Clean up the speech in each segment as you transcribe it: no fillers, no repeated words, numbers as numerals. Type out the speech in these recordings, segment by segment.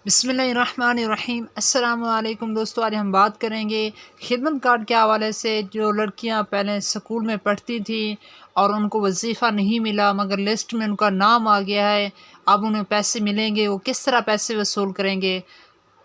बिस्मिल्लाहिर्रहमानिर्रहीम। अस्सलाम वालेकुम दोस्तों, आज हम बात करेंगे खिदमत कार्ड के हवाले से। जो लड़कियां पहले स्कूल में पढ़ती थी और उनको वजीफ़ा नहीं मिला मगर लिस्ट में उनका नाम आ गया है, अब उन्हें पैसे मिलेंगे, वो किस तरह पैसे वसूल करेंगे।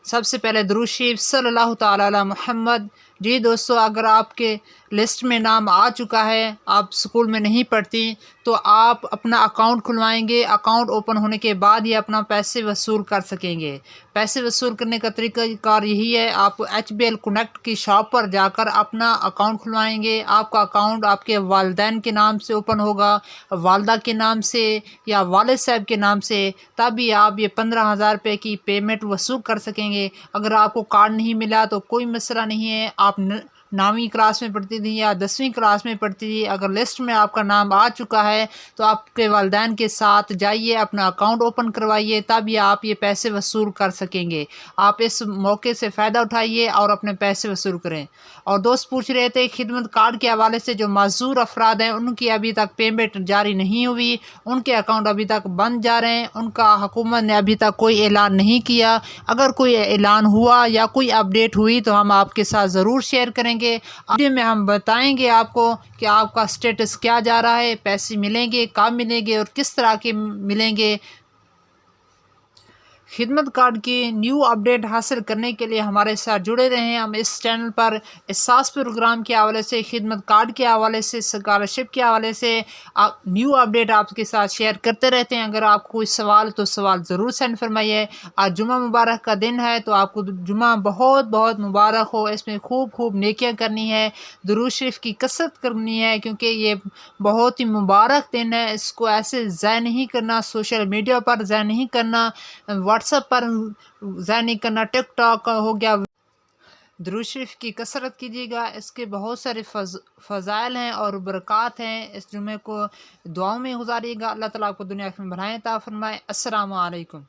सबसे पहले दुरूद शरीफ सल्लल्लाहु ताला अला मुहम्मद। जी दोस्तों, अगर आपके लिस्ट में नाम आ चुका है, आप स्कूल में नहीं पढ़ती, तो आप अपना अकाउंट खुलवाएंगे। अकाउंट ओपन होने के बाद ही अपना पैसे वसूल कर सकेंगे। पैसे वसूल करने का तरीक़ाकार यही है, आप HBL कनेक्ट की शॉप पर जाकर अपना अकाउंट खुलवाएंगे। आपका अकाउंट आपके वालिदैन के नाम से ओपन होगा, वालदा के नाम से या वालिद साहब के नाम से, तभी आप ये 15,000 रुपये की पेमेंट वसूल कर सकेंगे। अगर आपको कार्ड नहीं मिला तो कोई मसला नहीं है, आप 9वीं क्लास में पढ़ती थी या 10वीं क्लास में पढ़ती थी, अगर लिस्ट में आपका नाम आ चुका है तो आपके वालिदैन के साथ जाइए, अपना अकाउंट ओपन करवाइए, तभी आप ये पैसे वसूल कर सकेंगे। आप इस मौके से फ़ायदा उठाइए और अपने पैसे वसूल करें। और दोस्त पूछ रहे थे खिदमत कार्ड के हवाले से, जो माज़ूर अफराद हैं उनकी अभी तक पेमेंट जारी नहीं हुई, उनके अकाउंट अभी तक बंद जा रहे हैं, उनका हुकूमत ने अभी तक कोई ऐलान नहीं किया। अगर कोई ऐलान हुआ या कोई अपडेट हुई तो हम आपके साथ ज़रूर शेयर करेंगे। वीडियो में हम बताएंगे आपको कि आपका स्टेटस क्या जा रहा है, पैसे मिलेंगे, कब मिलेंगे और किस तरह के मिलेंगे। खिदमत कार्ड की न्यू अपडेट हासिल करने के लिए हमारे साथ जुड़े रहें। हम इस चैनल पर एहसास प्रोग्राम के हवाले से, खिदमत कार्ड के हवाले से, स्कॉलरशिप के हवाले से न्यू अपडेट आपके साथ शेयर करते रहते हैं। अगर आपको कोई सवाल तो सवाल ज़रूर सेंड फरमाइए। आज जुमा मुबारक का दिन है, तो आपको जुमा बहुत बहुत मुबारक हो। इसमें खूब खूब नेकियां करनी है, दुरूद शरीफ की कसरत करनी है, क्योंकि ये बहुत ही मुबारक दिन है। इसको ऐसे ज़ाय नहीं करना, सोशल मीडिया पर ज़ाय नहीं करना, व्हाट्सएप पर ज़ाय नहीं करना, टिकटॉक हो गया। दुरूद शरीफ की कसरत कीजिएगा, इसके बहुत सारे फ़ज़ाइल हैं और बरक़ात हैं। इस जुमे को दुआओं में गुजारिएगा। अल्लाह ताला आपको दुनिया में भलाएं अता फरमाए। अस्सलामु अलैकुम।